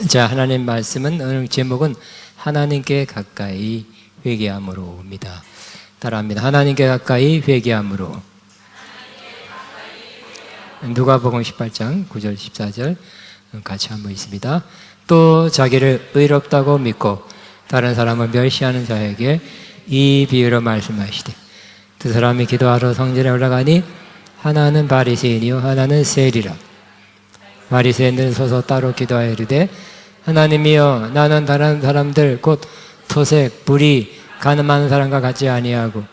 자, 하나님 말씀은 오늘 제목은 하나님께 가까이 회개함으로입니다. 따라합니다. 하나님께 가까이 회개함으로. 누가복음 18장 9절 14절 같이 한번 있습니다. 또 자기를 의롭다고 믿고 다른 사람을 멸시하는 자에게 이 비유로 말씀하시되, 두 사람이 기도하러 성전에 올라가니 하나는 바리새인이요 하나는 세리라. 바리새인들은 서서 따로 기도하여 이르되, 하나님이여, 나는 다른 사람들 곧 토색, 불의, 가늠하는 사람과 같지 아니하고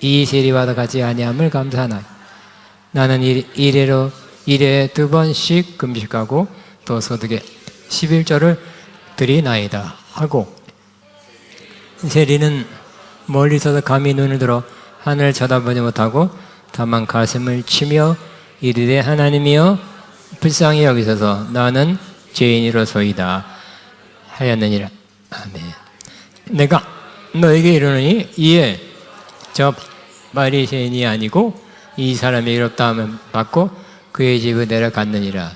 이 세리와도 같지 아니함을 감사하나이. 나는 일에 2번씩 금식하고 또 소득에 11조를 드리나이다 하고, 세리는 멀리서도 감히 눈을 들어 하늘을 쳐다보지 못하고 다만 가슴을 치며 이르되, 하나님이여, 불쌍히 여기소서, 나는 죄인이로소이다 하였느니라. 아멘. 내가 너에게 이르노니 이에 저 바리새인이 아니고 이 사람이 의롭다 하면 받고 그의 집에 내려갔느니라.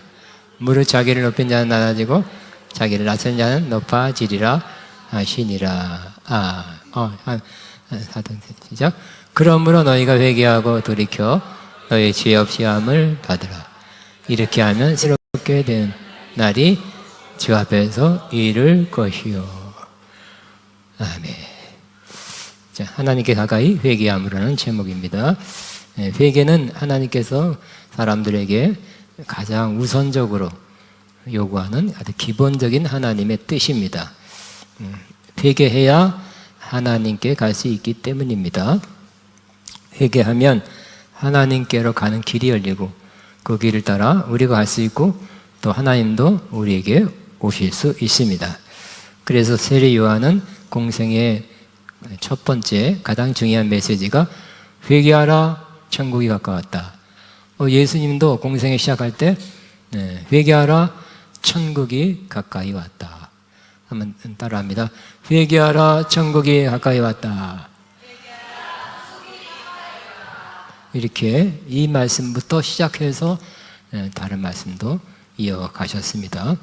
무릇 자기를 높인 자는 낮아지고 자기를 낮춘 자는 높아지리라 하시니라. 사등 시작. 그러므로 너희가 회개하고 돌이켜 너희 죄 없이 함을 받으라. 이렇게 하면 새롭게 된 날이 주 앞에서 이를 것이요. 아멘. 자, 하나님께 가까이 회개함으로는 제목입니다. 회개는 하나님께서 사람들에게 가장 우선적으로 요구하는 아주 기본적인 하나님의 뜻입니다. 회개해야 하나님께 갈 수 있기 때문입니다. 회개하면 하나님께로 가는 길이 열리고 그 길을 따라 우리가 갈 수 있고 또 하나님도 우리에게 오실 수 있습니다. 그래서 세례 요한은 공생의 첫 번째 가장 중요한 메시지가 회개하라, 천국이 가까웠다. 예수님도 공생에 시작할 때 회개하라, 천국이 가까이 왔다. 한번 따라합니다. 회개하라, 천국이 가까이 왔다. 이렇게 이 말씀부터 시작해서 다른 말씀도 이어가셨습니다.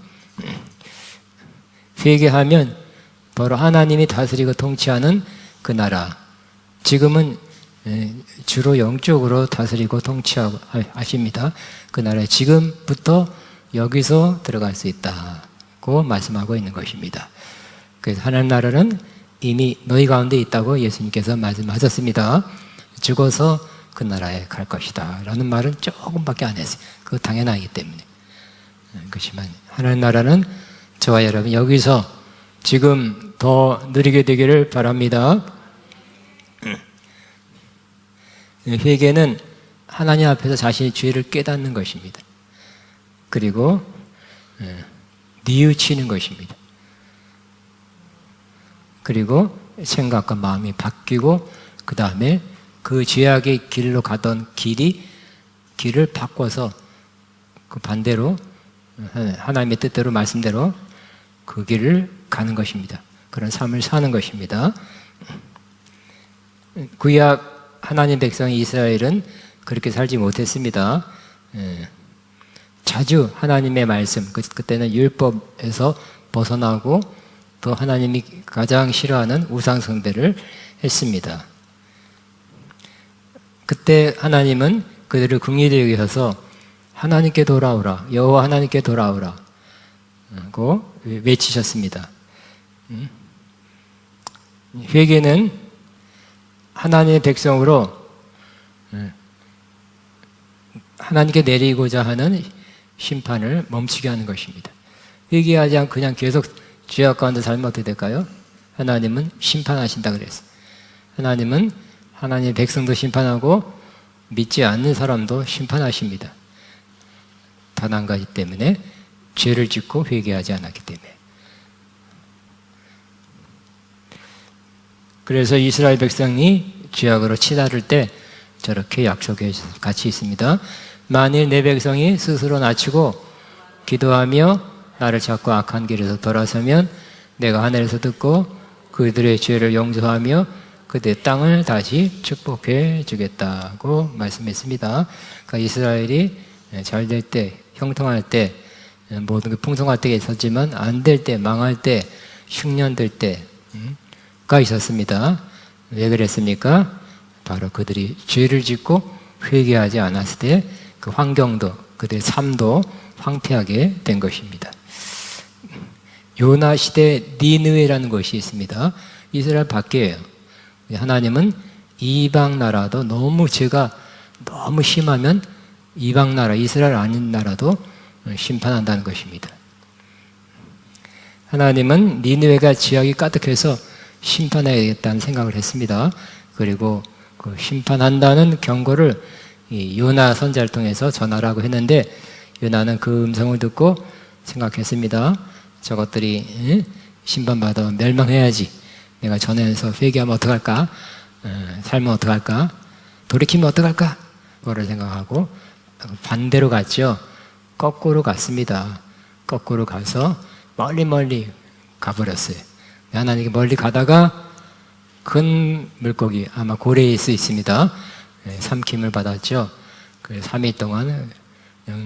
회개하면 바로 하나님이 다스리고 통치하는 그 나라, 지금은 주로 영적으로 다스리고 통치하십니다. 그 나라에 지금부터 여기서 들어갈 수 있다고 말씀하고 있는 것입니다. 그래서 하나님 나라는 이미 너희 가운데 있다고 예수님께서 말씀하셨습니다. 죽어서 그 나라에 갈 것이다 라는 말은 조금밖에 안 했어요. 그거 당연하기 때문에. 그렇지만 하나님 나라는 저와 여러분 여기서 지금 더 누리게 되기를 바랍니다. 회개는 하나님 앞에서 자신의 죄를 깨닫는 것입니다. 그리고 뉘우치는 것입니다. 그리고 생각과 마음이 바뀌고 그 다음에 그 죄악의 길로 가던 길을 바꿔서 그 반대로 하나님의 뜻대로 말씀대로 그 길을 가는 것입니다. 그런 삶을 사는 것입니다. 구약 하나님 백성 이스라엘은 그렇게 살지 못했습니다. 자주 하나님의 말씀, 그때는 율법에서 벗어나고 또 하나님이 가장 싫어하는 우상 숭배를 했습니다. 그때 하나님은 그들을 긍휼히 여기셔서 하나님께 돌아오라, 여호와 하나님께 돌아오라 고 외치셨습니다. 회개는 하나님의 백성으로 하나님께 내리고자 하는 심판을 멈추게 하는 것입니다. 회개하지 않고 그냥 계속 죄악 가운데 살면 어떻게 될까요? 하나님은 심판하신다 그랬어요. 하나님은 하나님의 백성도 심판하고 믿지 않는 사람도 심판하십니다. 단 한 가지 때문에, 죄를 짓고 회개하지 않았기 때문에. 그래서 이스라엘 백성이 죄악으로 치달을 때 저렇게 약속해 같이 있습니다. 만일 내 백성이 스스로 낮추고 기도하며 나를 찾고 악한 길에서 돌아서면 내가 하늘에서 듣고 그들의 죄를 용서하며 그들의 땅을 다시 축복해 주겠다고 말씀했습니다. 그러니까 이스라엘이 잘 될 때, 형통할 때 모든 게 풍성할 때가 있었지만 안 될 때, 망할 때, 흉년될 때가 있었습니다. 왜 그랬습니까? 바로 그들이 죄를 짓고 회개하지 않았을 때 그 환경도, 그들의 삶도 황폐하게 된 것입니다. 요나 시대 니느웨라는 것이 있습니다. 이스라엘 밖이에요. 하나님은 이방 나라도 너무 죄가 너무 심하면 이방 나라, 이스라엘 아닌 나라도 심판한다는 것입니다. 하나님은 니느웨가 지역이 까득해서 심판해야겠다는 생각을 했습니다. 그리고 그 심판한다는 경고를 이 요나 선지자를 통해서 전하라고 했는데 요나는 그 음성을 듣고 생각했습니다. 저것들이 심판받아 멸망해야지. 내가 전해서 회개하면 어떡할까? 살면 어떡할까? 돌이키면 어떡할까? 그거를 생각하고 반대로 갔죠. 거꾸로 갔습니다. 거꾸로 가서 멀리 가버렸어요. 하나님께 멀리 가다가 큰 물고기, 아마 고래일 수 있습니다. 삼킴을 받았죠. 그래서 3일 동안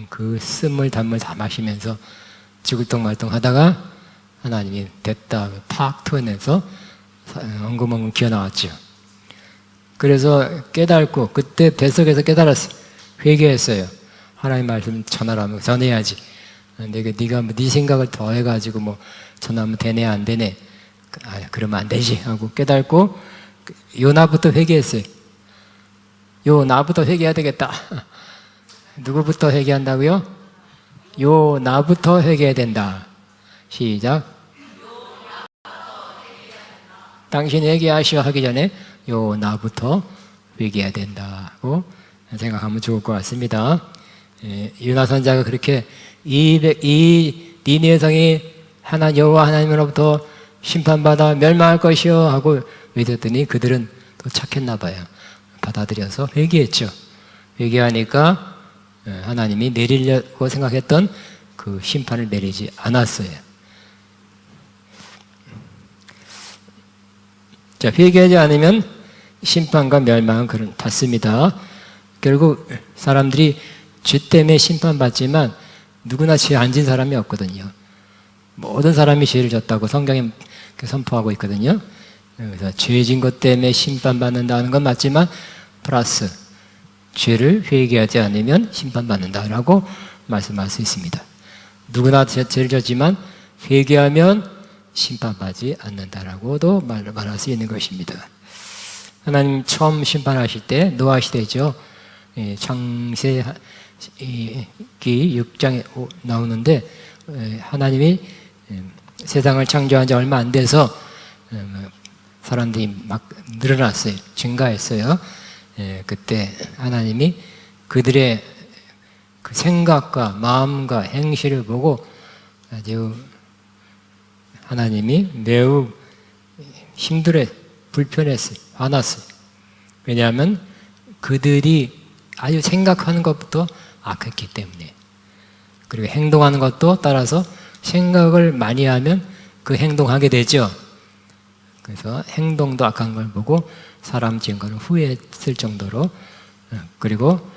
그 쓴물 단물 다 마시면서 지굴떡말떡 하다가 하나님이 됐다 팍 토해내서 엉금엉금 기어나왔죠. 그래서 깨닫고 그때 뱃속에서 깨달았어요. 회개했어요. 하나님 말씀 전하라면 전해야지. 네가 네 생각을 더해가지고 뭐 전하면 되네 안 되네. 그러면 안 되지 하고 깨닫고 요나부터 회개했어요. 요나부터 회개해야 되겠다. 누구부터 회개한다고요? 요나부터 회개해야 된다. 시작. 당신 회개하시오 하기 전에 요나부터 회개해야 된다고 생각하면 좋을 것 같습니다. 요나 선지자가 그렇게 이 니느웨 성이 여호와 하나님으로부터 심판받아 멸망할 것이요 하고 외쳤더니 그들은 또 착했나 봐요. 받아들여서 회개했죠. 회개하니까 하나님이 내리려고 생각했던 그 심판을 내리지 않았어요. 자, 회개하지 않으면 심판과 멸망은 받습니다. 결국 사람들이 죄 때문에 심판받지만 누구나 죄 안 진 사람이 없거든요. 모든 사람이 죄를 졌다고 성경에 선포하고 있거든요. 그래서 죄진 것 때문에 심판받는다는 건 맞지만 플러스 죄를 회개하지 않으면 심판받는다라고 말씀할 수 있습니다. 누구나 죄를 졌지만 회개하면 심판받지 않는다라고도 말할 수 있는 것입니다. 하나님 처음 심판하실 때 노아 시대죠. 창세기 6장에 나오는데 하나님이 세상을 창조한 지 얼마 안 돼서 사람들이 막 늘어났어요. 증가했어요. 그때 하나님이 그들의 그 생각과 마음과 행실을 보고 아주 하나님이 매우 힘들어 불편했어요. 화났어요. 왜냐하면 그들이 아주 생각하는 것부터 악했기 때문에, 그리고 행동하는 것도 따라서 생각을 많이 하면 그 행동하게 되죠. 그래서 행동도 악한 걸 보고 사람 지은 걸 후회했을 정도로, 그리고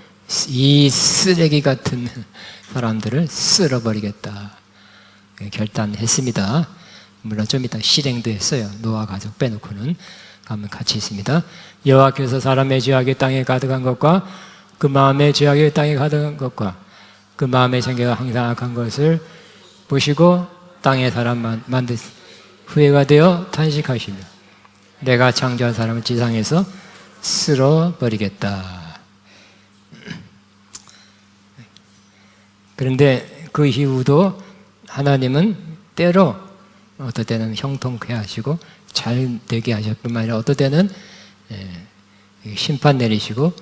이 쓰레기 같은 사람들을 쓸어버리겠다 결단했습니다. 물론 좀 이따 실행도 했어요. 노아 가족 빼놓고는 가면 같이 있습니다. 여호와께서 사람의 죄악이 땅에 가득한 것과 그 마음의 죄악이 땅에 가득한 것과 그 마음의 생각이 항상 악한 것을 보시고 땅에 사람 만드 후회가 되어 탄식하시며 내가 창조한 사람을 지상에서 쓸어버리겠다. 그런데 그 이후도 하나님은 때로 어떨 때는 형통케 하시고 잘 되게 하실 뿐만 아니라 어떨 때는 심판 내리시고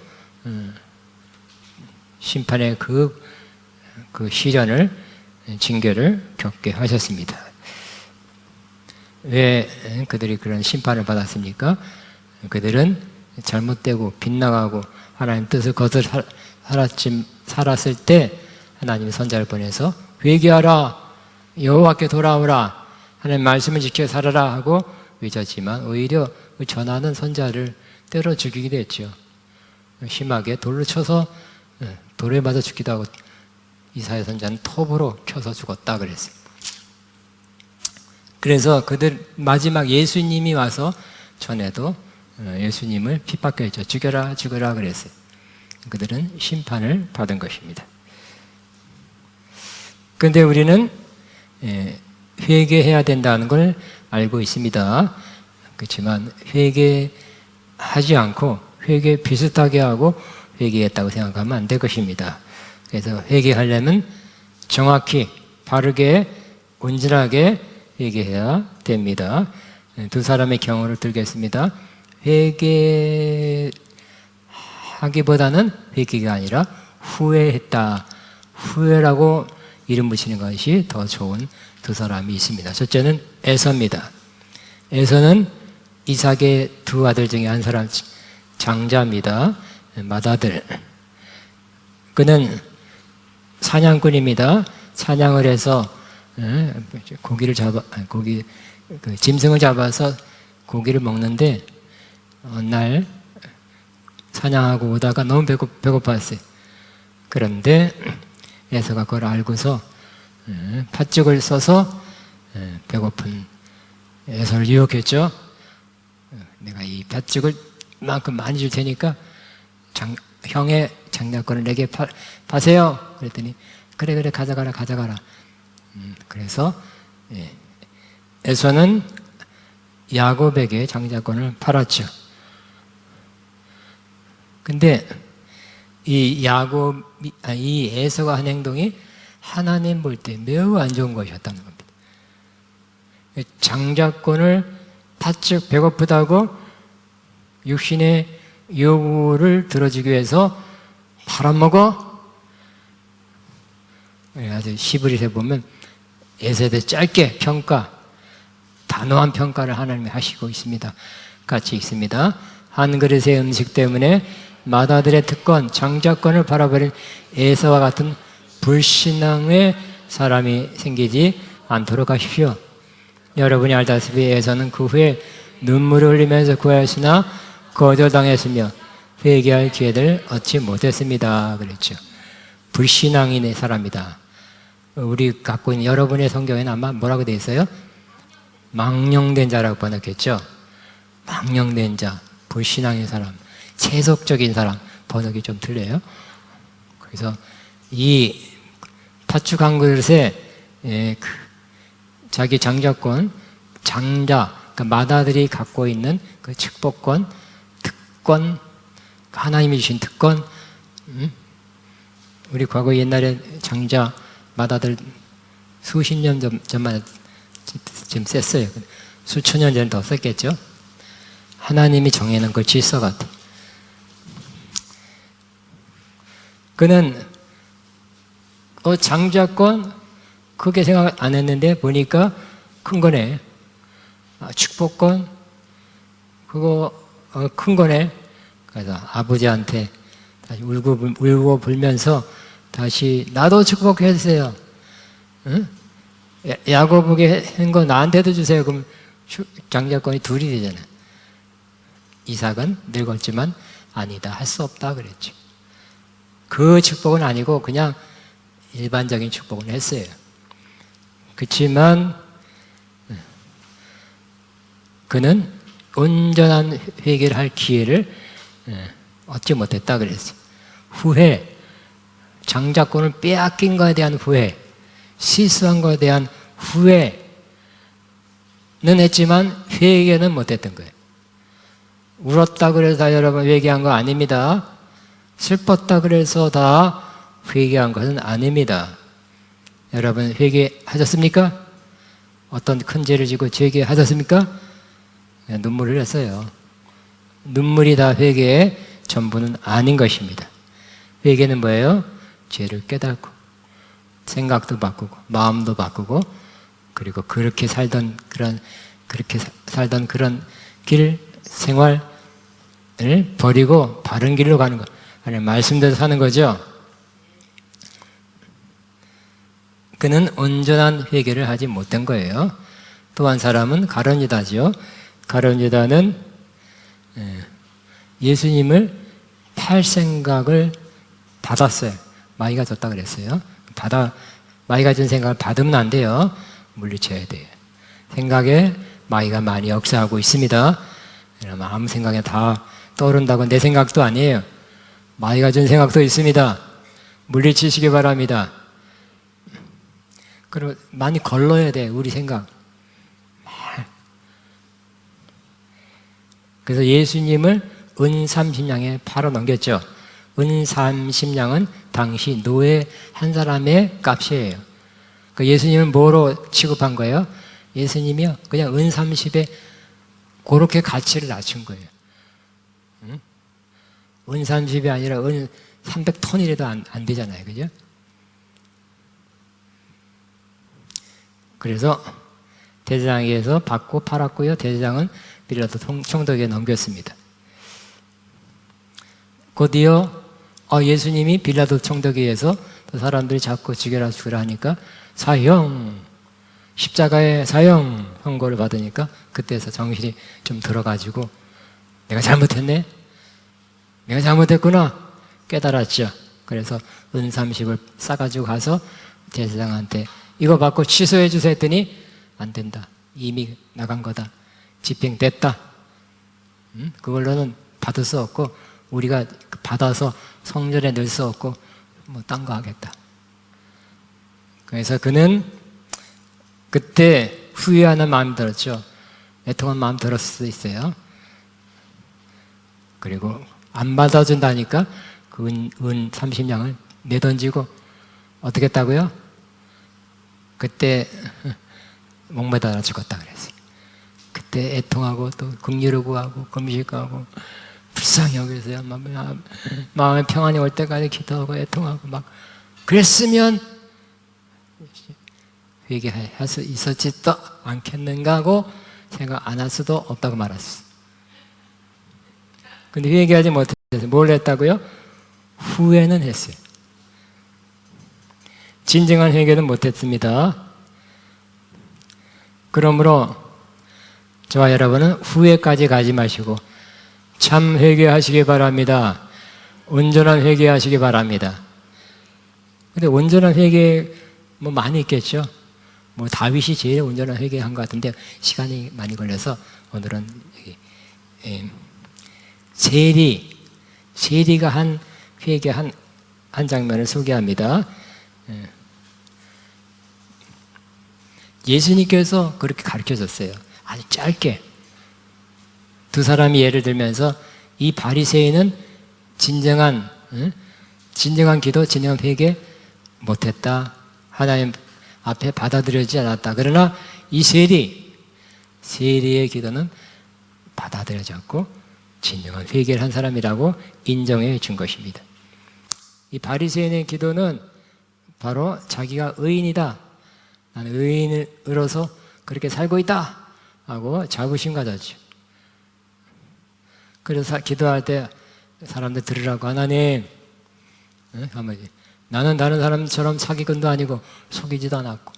심판의 그 시련을 징계를 겪게 하셨습니다. 왜 그들이 그런 심판을 받았습니까? 그들은 잘못되고 빗나가고 하나님 뜻을 거슬 살았을 때 하나님이 선지자를 보내서 회개하라, 여호와께 돌아오라, 하나님 말씀을 지켜 살아라 하고 외쳤지만 오히려 그 전하는 선지자를 때려 죽이기도 했죠. 심하게 돌로 쳐서 돌에 맞아 죽기도 하고 이사야 선지자는 톱으로 쳐서 죽었다 그랬어요. 그래서 그들 마지막 예수님이 와서 전에도 예수님을 핍박했죠. 죽여라 죽여라 그랬어요. 그들은 심판을 받은 것입니다. 그런데 우리는 회개해야 된다는 걸 알고 있습니다. 그렇지만 회개하지 않고 회개 비슷하게 하고 회개했다고 생각하면 안 될 것입니다. 그래서 회개하려면 정확히 바르게 온전하게 회개해야 됩니다. 두 사람의 경우를 들겠습니다. 회개하기보다는 회개가 아니라 후회했다. 후회라고 이름 붙이는 것이 더 좋은 두 사람이 있습니다. 첫째는 에서입니다. 에서는 이삭의 두 아들 중에 한 사람 장자입니다. 맏아들. 그는 사냥꾼입니다. 사냥을 해서 짐승을 잡아서 고기를 먹는데 어느 날 사냥하고 오다가 너무 배고팠어요. 그런데 에서가 그걸 알고서 팥죽을 써서 배고픈 에서를 유혹했죠. 내가 이 팥죽을 이만큼 많이 줄 테니까 형의 장자권을 내게 파세요. 그랬더니 그래 가져가라. 그래서 에서는 야곱에게 장자권을 팔았죠. 근데 이 에서가 한 행동이 하나님 볼 때 매우 안 좋은 것이었다는 겁니다. 장자권을 팥죽 배고프다고 육신의 요구를 들어주기 위해서 팔아먹어? 아주 시브릿에 보면 에서에 대해 짧게 단호한 평가를 하나님이 하시고 있습니다. 같이 읽습니다. 한 그릇의 음식 때문에 맏아들의 특권, 장자권을 팔아버린 에서와 같은 불신앙의 사람이 생기지 않도록 하십시오. 여러분이 알다시피 에서는 그 후에 눈물을 흘리면서 구하였으나 거절당했으며 회개할 기회를 얻지 못했습니다. 그랬죠. 불신앙인의 사람이다. 우리 갖고 있는 여러분의 성경에는 아마 뭐라고 되어 있어요? 망령된 자라고 번역했죠. 망령된 자, 불신앙의 사람, 세속적인 사람, 번역이 좀 틀려요. 그래서 이 팥죽 한 그릇에 자기 장자권, 그러니까 맏아들이 갖고 있는 그 축복권, 특권, 하나님이 주신 특권. 우리 과거 옛날에 장자, 맏아들 수십 년 전만 지금 썼어요. 수천 년 전에 더 썼겠죠. 하나님이 정해놓은 그 질서 같아. 그는 장자권 크게 생각 안 했는데 보니까 큰 거네. 축복권 그거 큰 거네. 그래서 아버지한테 다시 울고 불면서 다시 나도 축복해 주세요. 응? 야곱에게 한 거 나한테도 주세요. 그럼 장자권이 둘이 되잖아. 이삭은 늙었지만 아니다, 할 수 없다 그랬죠. 그 축복은 아니고 그냥 일반적인 축복은 했어요. 그렇지만 그는 온전한 회개를 할 기회를 얻지 못했다 그랬어요. 후회, 장자권을 빼앗긴 것에 대한 후회, 실수한 것에 대한 후회는 했지만 회개는 못했던 거예요. 울었다 그래서 다 여러분 회개한 거 아닙니다. 슬펐다 그래서 다 회개한 것은 아닙니다. 여러분 회개하셨습니까? 어떤 큰 죄를 지고 회개하셨습니까? 눈물을 흘렸어요. 눈물이 다 회개의 전부는 아닌 것입니다. 회개는 뭐예요? 죄를 깨닫고 생각도 바꾸고 마음도 바꾸고 그리고 그렇게 살던 그런 길 생활을 버리고 바른 길로 가는 것. 아니 말씀대로 사는 거죠. 그는 온전한 회개를 하지 못한 거예요. 또 한 사람은 가룟 유다죠. 가룟 유다는 예수님을 팔 생각을 받았어요. 마귀가 줬다 그랬어요. 마귀가 준 생각을 받으면 안 돼요. 물리쳐야 돼요. 생각에 마귀가 많이 역사하고 있습니다. 아무 생각에 다 떠오른다고 내 생각도 아니에요. 마귀가 준 생각도 있습니다. 물리치시기 바랍니다. 그리고 많이 걸러야 돼, 우리 생각. 그래서 예수님을 은 30냥에 팔아 넘겼죠. 은 30냥은 당시 노예 한 사람의 값이에요. 그 예수님은 뭐로 취급한 거예요? 예수님이요, 그냥 은 30에 그렇게 가치를 낮춘 거예요. 응? 은 30이 아니라 은 300톤이라도 안 되잖아요. 그죠? 그래서 대제사장에게서 받고 팔았고요. 대제사장은 빌라도 총독에게 넘겼습니다. 곧이어 예수님이 빌라도 총독에 의해서 또 사람들이 자꾸 죽여라 하니까 사형, 십자가에 사형 선고를 받으니까 그때서 정신이 좀 들어가지고 내가 잘못했네? 내가 잘못했구나 깨달았죠. 그래서 은 30을 싸가지고 가서 제사장한테 이거 받고 취소해 주세요 했더니 안 된다. 이미 나간 거다. 집행됐다. 그걸로는 받을 수 없고 우리가 받아서 성전에 넣을 수 없고 뭐 딴 거 하겠다. 그래서 그는 그때 후회하는 마음이 들었죠. 애통한 마음 들었을 수도 있어요. 그리고 안 받아준다니까 그 은 30냥을 내던지고 어떻게 했다고요? 그때 목매달아 죽었다 그랬어요. 그때 애통하고 또 긍휼을 구하고 금식하고 불쌍히 여기서요. 마음에 평안이 올 때까지 기도하고 애통하고 막 그랬으면 회개할 수 있었지도 않겠는가 하고 생각 안 할 수도 없다고 말했어요. 근데 회개하지 못했어요. 뭘 했다고요? 후회는 했어요. 진정한 회개는 못했습니다. 그러므로 저와 여러분은 후회까지 가지 마시고 참 회개하시기 바랍니다. 온전한 회개하시기 바랍니다. 근데 온전한 회개 뭐 많이 있겠죠. 뭐 다윗이 제일 온전한 회개한 것 같은데 시간이 많이 걸려서 오늘은 여기 세리가 한 회개 한 장면을 소개합니다. 예수님께서 그렇게 가르쳐줬어요. 아주 짧게. 두 사람이 예를 들면서 이 바리새인은 진정한 기도, 진정한 회개 못했다. 하나님 앞에 받아들여지지 않았다. 그러나 이 세리의 기도는 받아들여졌고 진정한 회개를 한 사람이라고 인정해 준 것입니다. 이 바리새인의 기도는 바로 자기가 의인이다. 나는 의인으로서 그렇게 살고 있다. 하고 자부심 가졌죠. 그래서 기도할 때 사람들 들으라고 하나님, 나는 다른 사람처럼 사기꾼도 아니고 속이지도 않았고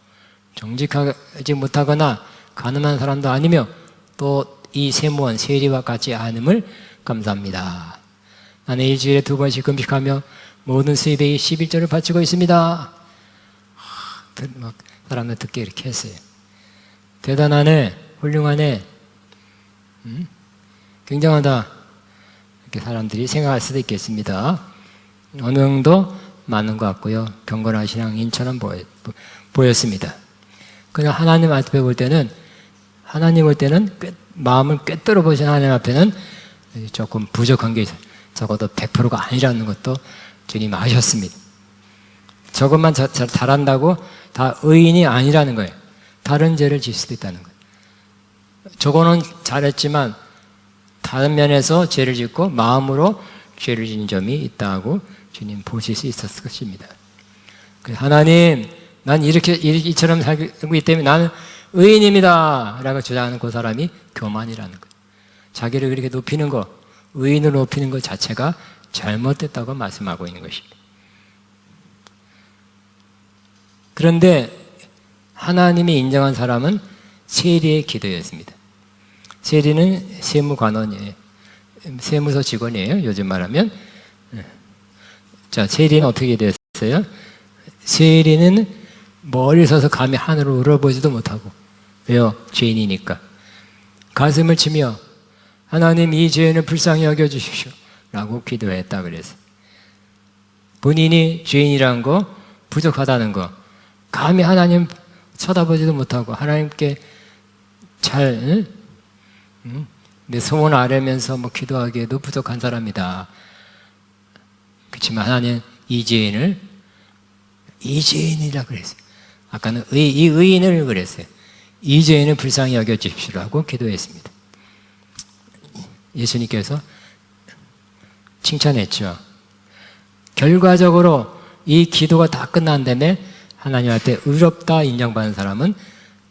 정직하지 못하거나 가늠한 사람도 아니며 또 이 세무원 세리와 같이 않음을 감사합니다. 나는 일주일에 2번씩 금식하며 모든 수입의 11조를 바치고 있습니다. 막 사람들 듣게 이렇게 했어요. 대단하네, 훌륭하네, 굉장하다 이렇게 사람들이 생각할 수도 있겠습니다. 어느 정도 맞는 것 같고요. 경건한 신앙인처럼 보였습니다. 그냥 하나님 앞에 볼 때는 마음을 꿰뚫어 보신 하나님 앞에는 조금 부족한 게 있어요. 적어도 100%가 아니라는 것도 주님 아셨습니다. 저것만 잘한다고 다 의인이 아니라는 거예요. 다른 죄를 질 수도 있다는 거예요. 저거는 잘했지만 다른 면에서 죄를 짓고 마음으로 죄를 지은 점이 있다고 주님 보실 수 있었을 것입니다. 하나님, 난 이처럼 살고 있기 때문에 나는 의인입니다 라고 주장하는 그 사람이 교만이라는 거예요. 자기를 그렇게 높이는 것, 의인을 높이는 것 자체가 잘못됐다고 말씀하고 있는 것입니다. 그런데 하나님이 인정한 사람은 세리의 기도였습니다. 세리는 세무관원이에요. 세무서 직원이에요. 요즘 말하면. 자, 세리는 어떻게 됐어요? 세리는 멀리 서서 감히 하늘을 우러보지도 못하고, 왜요? 죄인이니까. 가슴을 치며 하나님 이 죄인을 불쌍히 여겨주십시오 라고 기도했다 그랬어요. 본인이 죄인이라는 거, 부족하다는 거, 감히 하나님 쳐다보지도 못하고 하나님께 잘 내 소원 아뢰면서 뭐 기도하기에도 부족한 사람이다. 그렇지만 하나님 이 죄인이라 그랬어요. 아까는 이 의인을 그랬어요. 이 죄인을 불쌍히 여겨주십시오라고 기도했습니다. 예수님께서 칭찬했죠. 결과적으로 이 기도가 다 끝난 다음에 하나님한테 의롭다 인정받는 사람은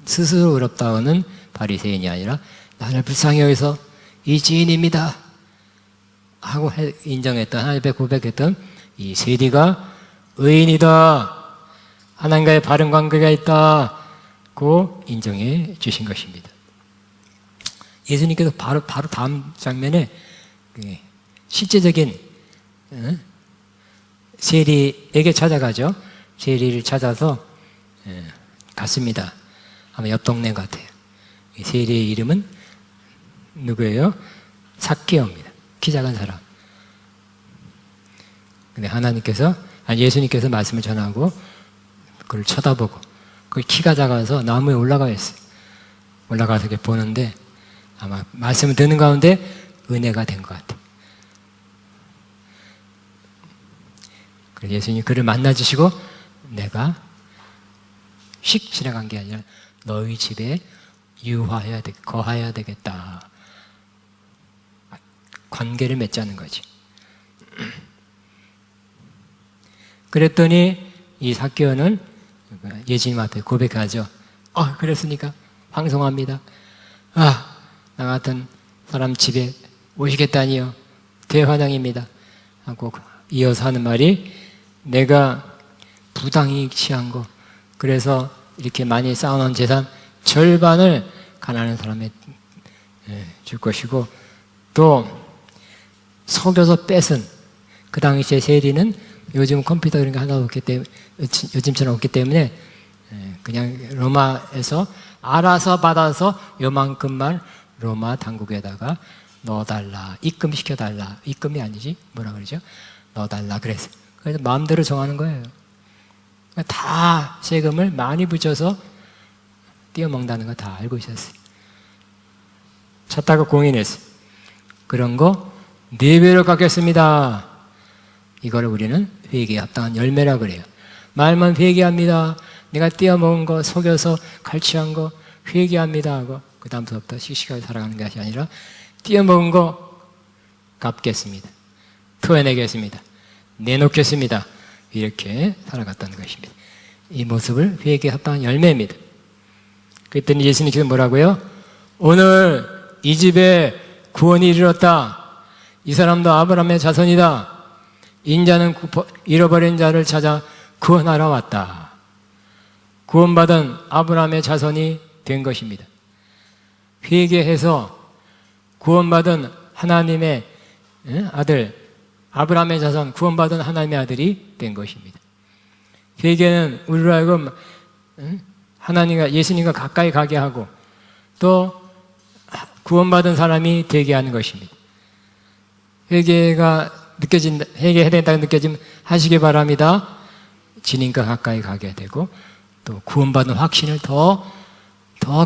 스스로 의롭다고는 바리새인이 아니라 나를 불쌍히 여기서 이 죄인입니다 하고 인정했던, 하나님 앞에 고백했던 이 세리가 의인이다, 하나님과의 바른 관계가 있다고 인정해 주신 것입니다. 예수님께서 바로 다음 장면에 실제적인 세리에게 찾아가죠. 세리를 찾아서 갔습니다. 아마 옆 동네 같아요. 세리의 이름은 누구예요? 삭개오입니다. 키 작은 사람. 근데 예수님께서 말씀을 전하고 그걸 쳐다보고, 그 키가 작아서 나무에 올라가 있어요. 올라가서 이렇게 보는데 아마 말씀을 듣는 가운데 은혜가 된 것 같아요. 그래서 예수님이 그를 만나주시고 내가 휙 지나간 게 아니라 너희 집에 거하여야 되겠다. 관계를 맺자는 거지. 그랬더니 이 삭개오는 예수님 앞에 고백하죠. 그랬으니까 황송합니다. 나 같은 사람 집에 오시겠다니요. 대환영입니다. 하고 이어서 하는 말이, 내가 부당히 취한 거, 그래서 이렇게 많이 쌓아놓은 재산 절반을 가난한 사람에 줄 것이고, 또 속여서 뺏은, 그 당시에 세리는 요즘 컴퓨터 이런 게 하나도 없기 때문에, 요즘처럼 없기 때문에 그냥 로마에서 알아서 받아서 요만큼만 로마 당국에다가 넣어달라, 입금시켜달라, 입금이 아니지 뭐라 그러죠? 넣어달라 그래서 마음대로 정하는 거예요. 다 세금을 많이 붙여서 띄어먹는다는 거 다 알고 있었어요. 찾다가 공인했어요. 그런 거 4배로 갚겠습니다. 이걸 우리는 회개에 합당한 열매라 그래요. 말만 회개합니다. 내가 띄어먹은 거, 속여서 갈취한 거 회개합니다 하고 그 다음부터 씩씩하게 살아가는 것이 아니라 띄어먹은 거 갚겠습니다. 토해내겠습니다. 내놓겠습니다. 이렇게 살아갔다는 것입니다. 이 모습을 회개에 합당한 열매입니다. 그랬더니 예수님께서 뭐라고요? 오늘 이 집에 구원이 이르렀다. 이 사람도 아브라함의 자손이다. 인자는 잃어버린 자를 찾아 구원하러 왔다. 구원받은 아브라함의 자손이 된 것입니다. 회개해서 구원받은 하나님의 아들, 아브라함의 자손, 구원받은 하나님의 아들이 된 것입니다. 회개는 우리로 하여금 하나님과 예수님과 가까이 가게 하고 또 구원받은 사람이 되게 하는 것입니다. 회개해야 된다고 느껴지면 하시기 바랍니다. 주님과 가까이 가게 되고 또 구원받은 확신을 더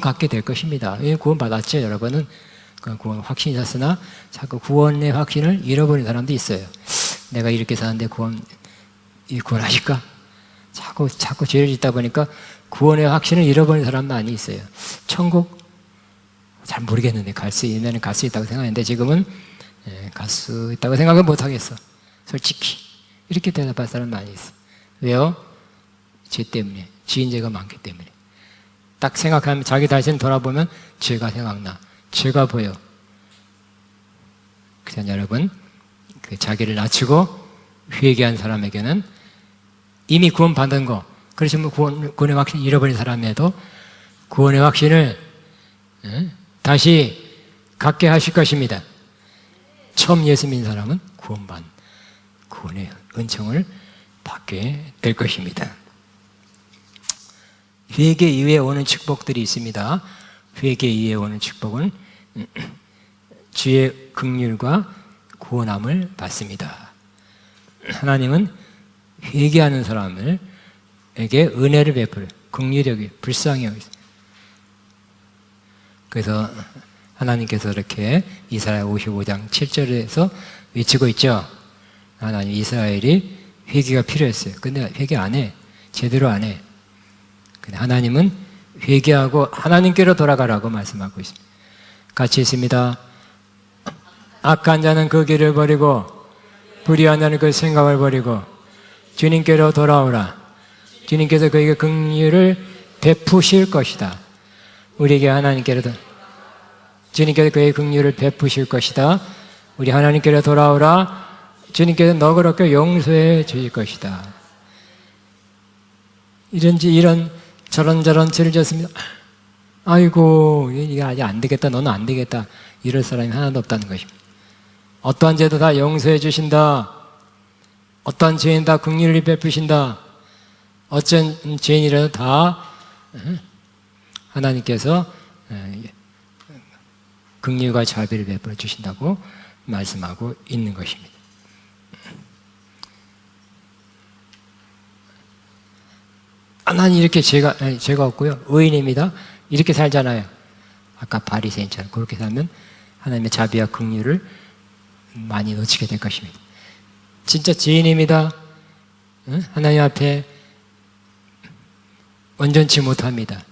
갖게 될 것입니다. 구원받았죠, 여러분은. 구원 확신이 있었으나 자꾸 구원의 확신을 잃어버린 사람도 있어요. 내가 이렇게 사는데 구원하실까? 자꾸 죄를 짓다 보니까 구원의 확신을 잃어버린 사람 많이 있어요. 천국 잘 모르겠는데 옛날에는 갈 수 있다고 생각했는데 지금은 갈 수 있다고 생각은 못하겠어. 솔직히 이렇게 대답할 사람 많이 있어. 왜요? 죄 때문에, 지은 죄가 많기 때문에. 딱 생각하면 자기 자신을 돌아보면 죄가 생각나, 죄가 보여. 그래서 여러분, 그 자기를 낮추고 회개한 사람에게는 이미 구원받은 거, 그렇지만 구원의 확신을 잃어버린 사람에도 구원의 확신을 다시 갖게 하실 것입니다. 처음 예수 믿는 사람은 구원의 은총을 받게 될 것입니다. 회개 이후에 오는 축복들이 있습니다. 회개 이후에 오는 축복은 주의 긍휼과 구원함을 받습니다. 하나님은 회개하는 사람에게 은혜를 베풀어 긍휼히 불쌍히 여기세요. 그래서 하나님께서 이렇게 이사야 55장 7절에서 외치고 있죠. 하나님 이스라엘이 회개가 필요했어요. 근데 회개 안 해. 제대로 안 해. 근데 하나님은 회개하고 하나님께로 돌아가라고 말씀하고 있습니다. 같이 있습니다. 악한 자는 그 길을 버리고 불의한 자는 그 생각을 버리고 주님께로 돌아오라. 주님께서 그에게 긍휼을 베푸실 것이다. 우리에게 하나님께로 주님께서 그의 긍휼을 베푸실 것이다. 우리 하나님께로 돌아오라. 주님께서 너그럽게 용서해 주실 것이다. 이런 저런 죄를 졌습니다. 아이고 이게 아직 안 되겠다. 너는 안 되겠다. 이럴 사람이 하나도 없다는 것입니다. 어떠한 죄도 다 용서해 주신다. 어떠한 죄인 다 긍휼을 베푸신다. 어쩐 죄인이라도 다 하나님께서 긍휼과 자비를 베풀어 주신다고 말씀하고 있는 것입니다. 난 이렇게 죄가 없고요. 의인입니다. 이렇게 살잖아요. 아까 바리새인처럼 그렇게 살면 하나님의 자비와 긍휼을 많이 놓치게 될 것입니다. 진짜 죄인입니다. 하나님 앞에 온전치 못합니다.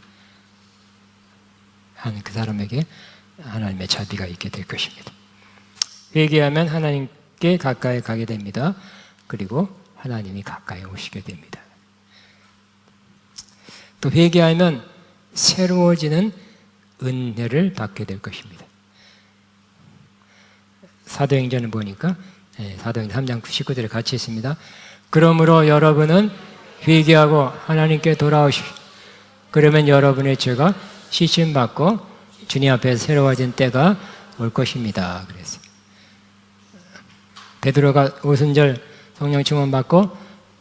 그 사람에게 하나님의 자비가 있게 될 것입니다. 회개하면 하나님께 가까이 가게 됩니다. 그리고 하나님이 가까이 오시게 됩니다. 또 회개하면 새로워지는 은혜를 받게 될 것입니다. 사도행전을 보니까 사도행전 3장 19절에 같이 있습니다. 그러므로 여러분은 회개하고 하나님께 돌아오십시오. 그러면 여러분의 죄가 씻음받고 주님 앞에 새로워진 때가 올 것입니다. 그랬어요. 베드로가 오순절 성령 충만받고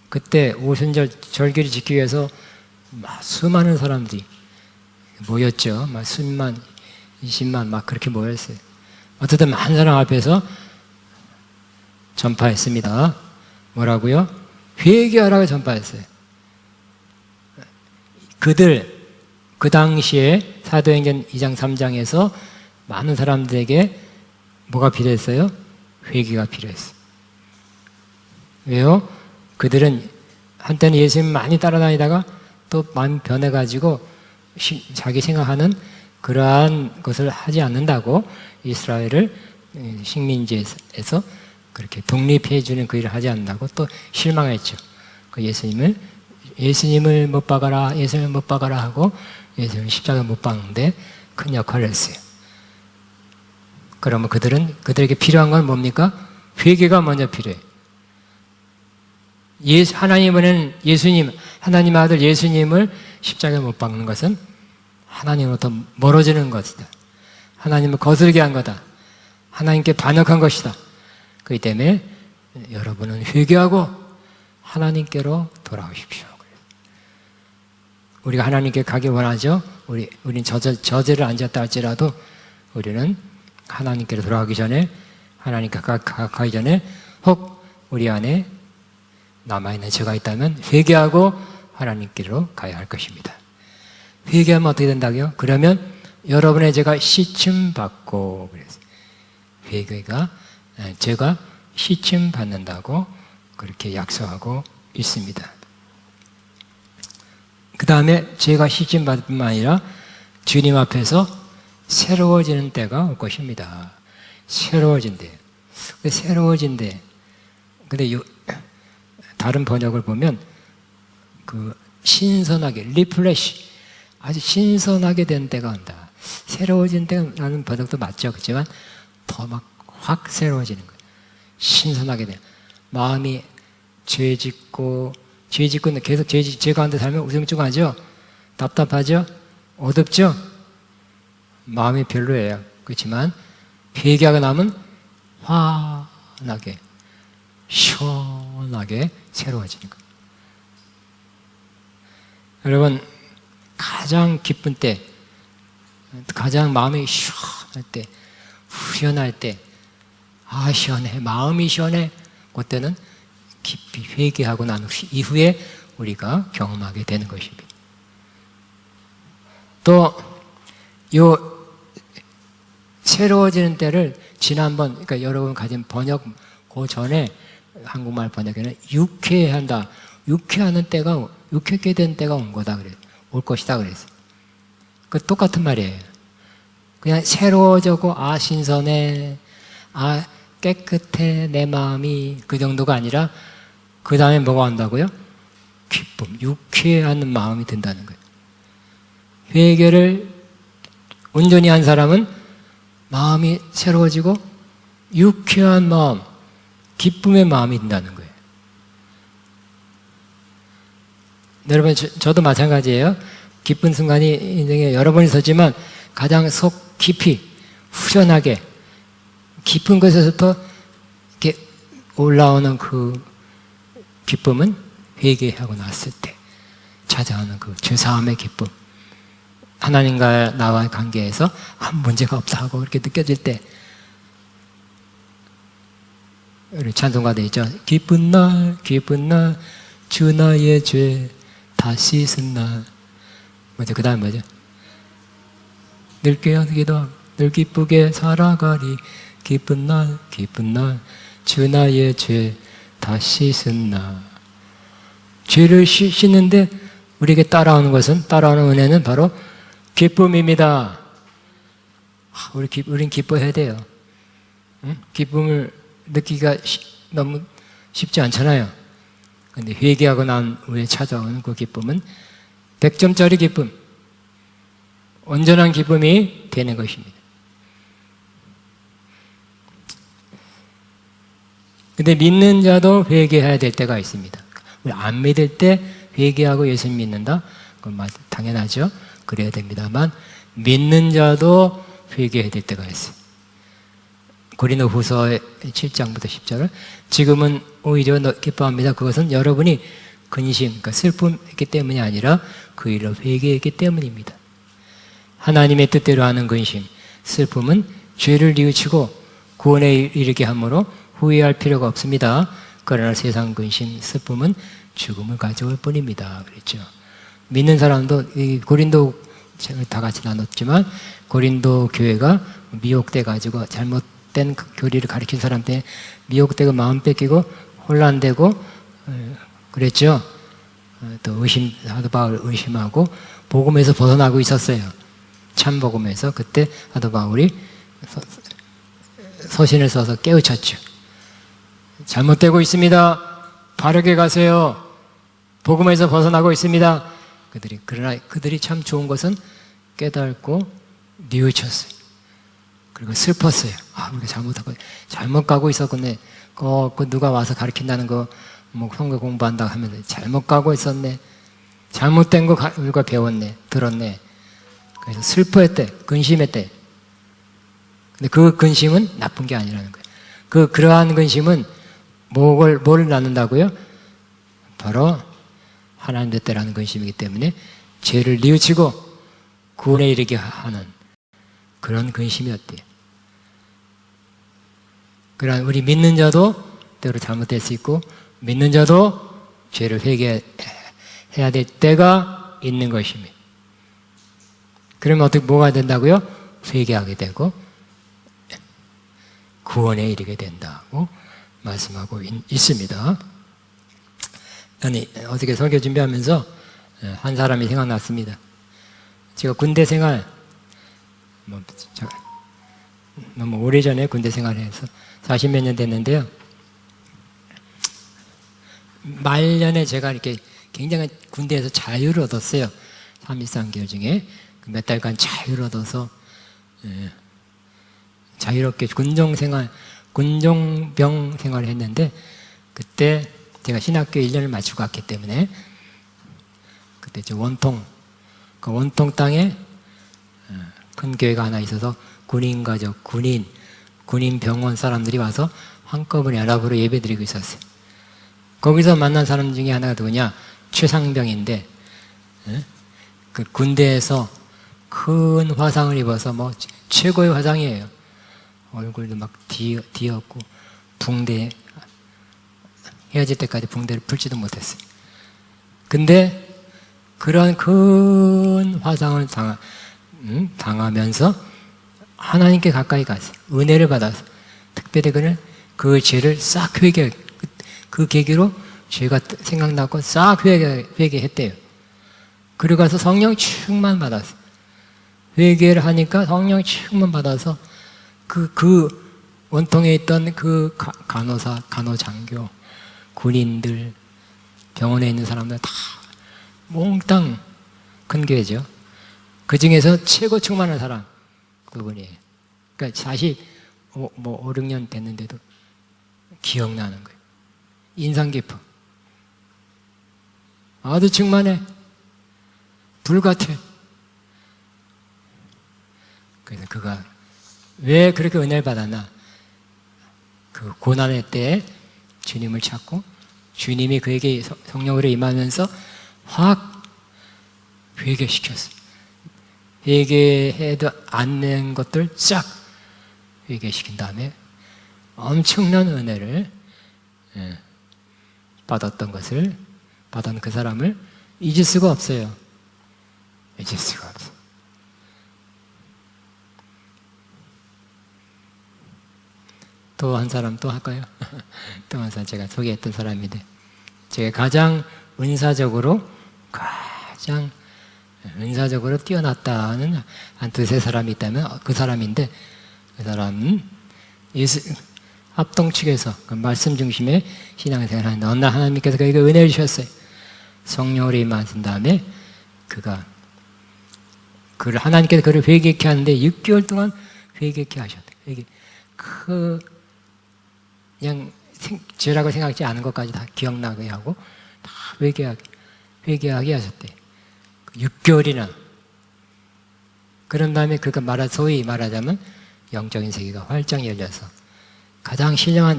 그때 오순절 절기를 지키기 위해서 수많은 사람들이 모였죠. 막 10만, 20만 막 그렇게 모였어요. 어쨌든 많은 사람 앞에서 전파했습니다. 뭐라고요? 회개하라고 전파했어요. 그 당시에 사도행전 2장 3장에서 많은 사람들에게 뭐가 필요했어요? 회개가 필요했어요. 왜요? 그들은 한때는 예수님 많이 따라다니다가 또 마음이 변해가지고 자기 생각하는 그러한 것을 하지 않는다고 이스라엘을 식민지에서 그렇게 독립해주는 그 일을 하지 않는다고 또 실망했죠. 그 예수님을 못 박아라, 예수님을 못 박아라 하고 예수님을 십자가 못 박는데 큰 역할을 했어요. 그러면 그들에게 필요한 건 뭡니까? 회개가 먼저 필요해요. 하나님은 하나님 아들 예수님을 십자가에 못 박는 것은 하나님으로부터 멀어지는 것이다. 하나님을 거슬게 한 거다. 하나님께 반역한 것이다. 그렇기 때문에 여러분은 회개하고 하나님께로 돌아오십시오. 우리가 하나님께 가기 원하죠. 우리는 저죄를 안 졌다 할지라도 우리는 하나님께로 돌아가기 전에 하나님께 가기 전에 혹 우리 안에 남아있는 죄가 있다면 회개하고 하나님께로 가야 할 것입니다. 회개하면 어떻게 된다고요? 그러면 여러분의 죄가 씻음받고 그래서 죄가 씻음받는다고 그렇게 약속하고 있습니다. 그 다음에 죄가 씻음받을 뿐만 아니라 주님 앞에서 새로워지는 때가 올 것입니다. 새로워진대. 근데 다른 번역을 보면 신선하게 리플레시 아주 신선하게 된 때가 온다. 새로워진 때라는 번역도 맞죠. 그렇지만 더 막 확 새로워지는 거예요. 신선하게 돼. 마음이 죄 짓고 계속 죄 가운데 살면 우중충하죠. 답답하죠. 어둡죠. 마음이 별로예요. 그렇지만 회개하고 나면 환하게 시원하게 새로워지는 거예요. 여러분 가장 기쁜 때, 가장 마음이 시원할 때, 후련할 때, 아 시원해, 마음이 시원해, 그때는 깊이 회개하고 난 이후에 우리가 경험하게 되는 것입니다. 또 요 새로워지는 때를 지난번, 그러니까 여러분 가진 번역 그 전에 한국말 번역에는 유쾌한다, 유쾌하는 때가, 유쾌하게 된 때가 온 거다 그래요. 올 것이다 그랬어요. 그 똑같은 말이에요. 그냥 새로워지고 아 신선해, 아 깨끗해 내 마음이, 그 정도가 아니라 그 다음에 뭐가 온다고요? 기쁨, 유쾌한 마음이 든다는 거예요. 회개를 온전히 한 사람은 마음이 새로워지고 유쾌한 마음, 기쁨의 마음이 든다는 거예요. 여러분, 저도 마찬가지예요. 기쁜 순간이 인생에 여러 번 있었지만 가장 속 깊이 후련하게 깊은 것에서부터 이렇게 올라오는 그 기쁨은 회개하고 났을 때 찾아오는 그 죄사함의 기쁨, 하나님과 나와의 관계에서 아무 문제가 없다 하고 이렇게 느껴질 때, 우리 찬송가도 있죠. 기쁜 날 주 나의 죄 다 씻은 날. 뭐죠? 그 다음 뭐죠? 늘 깨어기도 늘 기쁘게 살아가리. 기쁜 날 주 나의 죄 다 씻은 날. 죄를 씻는데 우리에게 따라오는 것은, 따라오는 은혜는 바로 기쁨입니다. 우린 기뻐해야 돼요. 응? 기쁨을 느끼기가 너무 쉽지 않잖아요. 근데 회개하고 난 후에 찾아오는 그 기쁨은 100점짜리 기쁨, 온전한 기쁨이 되는 것입니다. 근데 믿는 자도 회개해야 될 때가 있습니다. 우리 안 믿을 때 회개하고 예수 믿는다? 그건 당연하죠. 그래야 됩니다만 믿는 자도 회개해야 될 때가 있어요. 고린도후서 7장부터 10절을 지금은 오히려 기뻐합니다. 그것은 여러분이 근심, 그러니까 슬픔이기 때문이 아니라 그 일을 회개했기 때문입니다. 하나님의 뜻대로 하는 근심, 슬픔은 죄를 뉘우치고 구원에 이르게 하므로 후회할 필요가 없습니다. 그러나 세상 근심, 슬픔은 죽음을 가져올 뿐입니다. 그랬죠. 믿는 사람도 이 고린도 다 같이 나눴지만 고린도 교회가 미혹돼 가지고 잘못된 그 교리를 가르친 사람 때문에 미혹되고 마음 뺏기고 혼란되고 그랬죠. 또 사도 바울 의심하고 복음에서 벗어나고 있었어요. 참 복음에서. 그때 사도 바울이 서신을 써서 깨우쳤죠. 잘못되고 있습니다. 바르게 가세요. 복음에서 벗어나고 있습니다. 그러나 그들이 참 좋은 것은 깨닫고 뉘우쳤어요. 그리고 슬펐어요. 아, 우리가 잘못 가고 있었겠네. 그 누가 와서 가르친다는 거, 뭐 성경 공부한다고 하면서 잘못 가고 있었네. 잘못된 거 우리가 배웠네, 들었네. 그래서 슬퍼했대, 근심했대. 근데 그 근심은 나쁜 게 아니라는 거예요. 그러한 근심은 뭘 낳는다고요? 바로 하나님 뜻대로라는 근심이기 때문에 죄를 뉘우치고 구원에 이르게 하는 그런 근심이었대요. 그러나 우리 믿는 자도 때로 잘못될 수 있고 믿는 자도 죄를 회개해야 될 때가 있는 것입니다. 그러면 뭐가 된다고요? 회개하게 되고 구원에 이르게 된다고 말씀하고 있습니다. 아니, 어떻게 설교 준비하면서 한 사람이 생각났습니다. 제가 군대 생활, 너무 오래전에 군대 생활을 해서 40몇 년 됐는데요. 말년에 제가 이렇게 굉장히 군대에서 자유를 얻었어요. 3.13개월 중에 몇 달간 자유를 얻어서 자유롭게 군종병 생활을 했는데, 그때 제가 신학교 1년을 마치고 갔기 때문에 그때 그 원통 땅에 큰 교회가 하나 있어서 군인 가족, 군인 병원 사람들이 와서 한꺼번에 연합으로 예배드리고 있었어요. 거기서 만난 사람 중에 하나가 누구냐? 최상병인데 그 군대에서 큰 화상을 입어서 뭐 최고의 화상이에요. 얼굴도 막 뒤었고 붕대, 헤어질 때까지 붕대를 풀지도 못했어요. 근데 그런 큰 화상을 당하면서 하나님께 가까이 갔어요. 은혜를 받아서 특별히 그 죄를 싹 그 계기로 죄가 생각나고 싹 회개했대요. 그리고 가서 성령 충만 받았어요. 회개를 하니까 성령 충만 받아서 그 원통에 있던 그 간호사, 간호장교, 군인들, 병원에 있는 사람들 다 몽땅 큰 교회죠. 그 중에서 최고 충만한 사람 그분이에요. 그러니까 5, 6년 됐는데도 기억나는 거예요. 인상 깊어. 아주 충만해. 불 같아. 그래서 그가 왜 그렇게 은혜를 받았나? 그 고난의 때에 주님을 찾고 주님이 그에게 성령으로 임하면서 확 회개시켰어. 회개해도 안 된 것들 쫙 회개시킨 다음에 엄청난 은혜를 받았던 것을 받은 그 사람을 잊을 수가 없어요. 잊을 수가 없어. 또 한 사람 또 할까요? 또 한 사람 제가 소개했던 사람인데 제가 가장 은사적으로 뛰어났다는 한 2-3 사람이 있다면 그 사람인데 그 사람은 합동 측에서 그 말씀 중심의 신앙생활을 하는데 어느 날 하나님께서 그에게 은혜를 주셨어요. 성령으로 임하신 다음에 하나님께서 그를 회개케 하는데 6개월 동안 회개케 하셨대요. 그냥 죄라고 생각하지 않은 것까지 다 기억나게 하고 다 회개하게 하셨대요. 6개월이나. 그런 다음에 그가 소위 말하자면 영적인 세계가 활짝 열려서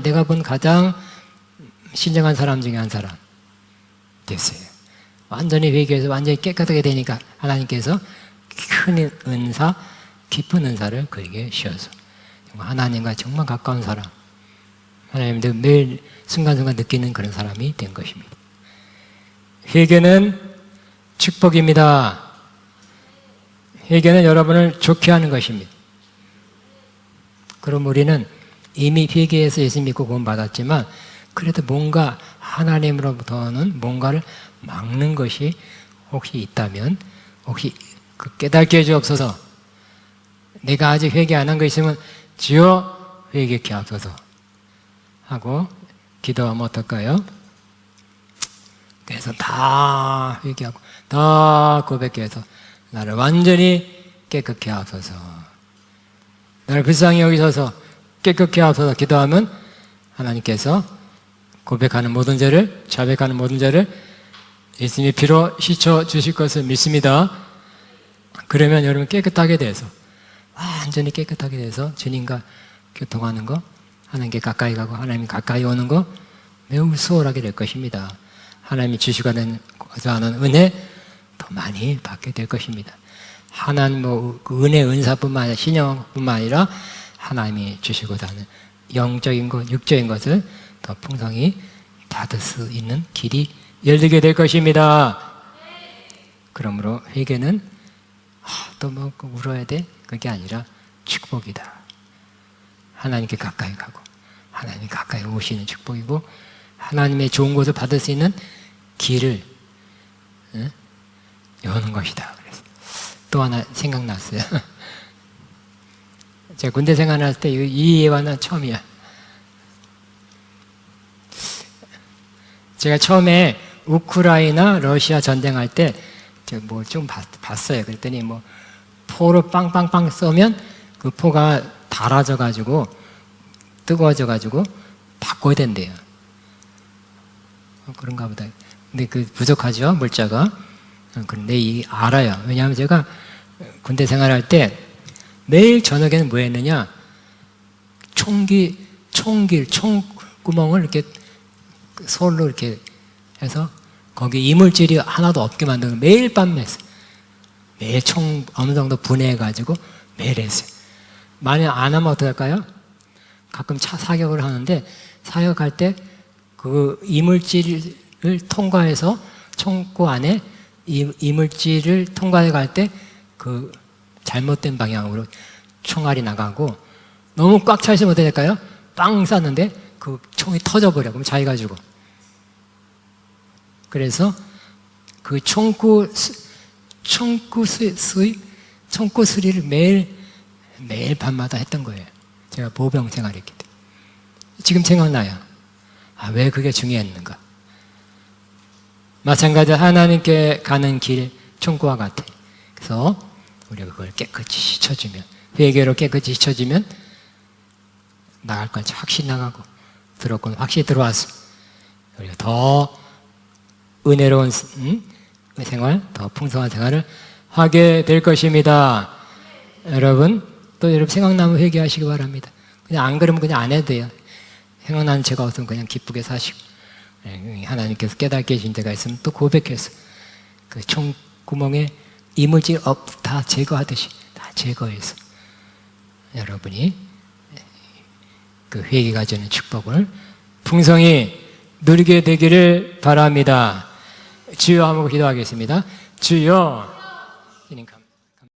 내가 본 가장 신령한 사람 중에 한 사람 됐어요. 완전히 회개해서 완전히 깨끗하게 되니까 하나님께서 큰 은사, 깊은 은사를 그에게 주셔서 하나님과 정말 가까운 사람, 하나님도 매일 순간순간 느끼는 그런 사람이 된 것입니다. 회개는 축복입니다. 회개는 여러분을 좋게 하는 것입니다. 그럼 우리는 이미 회개해서 예수 믿고 구원 받았지만 그래도 뭔가 하나님으로부터는 뭔가를 막는 것이 혹시 있다면 혹시 깨닫게 해주옵소서. 내가 아직 회개 안 한 거 있으면 주여 회개케 하옵소서 하고 기도하면 어떨까요? 그래서 다 회개하고 다 고백해서 나를 완전히 깨끗게 하옵소서. 나를 불쌍히 여기셔서 깨끗게 하옵소서 기도하면 하나님께서 고백하는 모든 죄를, 자백하는 모든 죄를 예수님의 피로 씻어 주실 것을 믿습니다. 그러면 여러분 깨끗하게 돼서 완전히 깨끗하게 돼서 주님과 교통하는 거, 하나님께 가까이 가고 하나님 가까이 오는 거 매우 수월하게 될 것입니다. 하나님이 주시고는 하는 은혜 더 많이 받게 될 것입니다. 하나님 그 은혜 은사뿐만 아니라 신령뿐만 아니라 하나님이 주시고자 하는 영적인 것, 육적인 것을 더 풍성히 받을 수 있는 길이 열리게 될 것입니다. 그러므로 회개는 또 뭐 울어야 돼? 그게 아니라 축복이다. 하나님께 가까이 가고 하나님 가까이 오시는 축복이고 하나님의 좋은 것을 받을 수 있는 길을 여는 것이다. 그래서 또 하나 생각났어요. 제가 군대 생활할 때 이 예화는 처음이야. 제가 처음에 우크라이나 러시아 전쟁할 때 뭐 좀 봤어요. 그랬더니 뭐 포로 빵빵빵 쏘면 그 포가 닳아져 가지고 뜨거워져 가지고 바꿔야 된대요. 그런가 보다. 근데 그 부족하죠, 물자가. 그런데 알아요. 왜냐하면 제가 군대 생활할 때 매일 저녁에는 뭐 했느냐? 총구멍을 이렇게 솔로 이렇게 해서 거기 이물질이 하나도 없게 만드는 매일 밤 했어요. 매일 어느 정도 분해해가지고 매일 했어요. 만약 안 하면 어떡할까요? 가끔 사격을 하는데 사격할 때 그 이물질을 통과해서 총구 안에 이물질을 통과해 갈 때 그 잘못된 방향으로 총알이 나가고 너무 꽉 차 있으면 어떻게 될까요? 빵 쐈는데 그 총이 터져버려. 그럼 자기가 죽어. 그래서 그 총구 수리를 매일 밤마다 했던 거예요. 제가 보병 생활했기 때문에. 지금 생각나요. 왜 그게 중요했는가? 마찬가지로 하나님께 가는 길 총구와 같아. 그래서 우리가 그걸 깨끗이 씻어주면, 회개로 깨끗이 씻어주면 나갈 건 확실히 나가고 들어올 건 확실히 들어왔어. 우리가 더 은혜로운 생활, 더 풍성한 생활을 하게 될 것입니다. 여러분, 또 여러분 생각나면 회개하시기 바랍니다. 그냥 안 그러면 그냥 안 해도 돼요. 생각나는 죄가 없으면 그냥 기쁘게 사시고, 하나님께서 깨닫게 해주신 데가 있으면 또 고백해서 그 총구멍에 이물질 다 제거하듯이 다 제거해서 여러분이 그 회개가 주는 축복을 풍성히 누리게 되기를 바랍니다. 주여 하고 기도하겠습니다. 주여.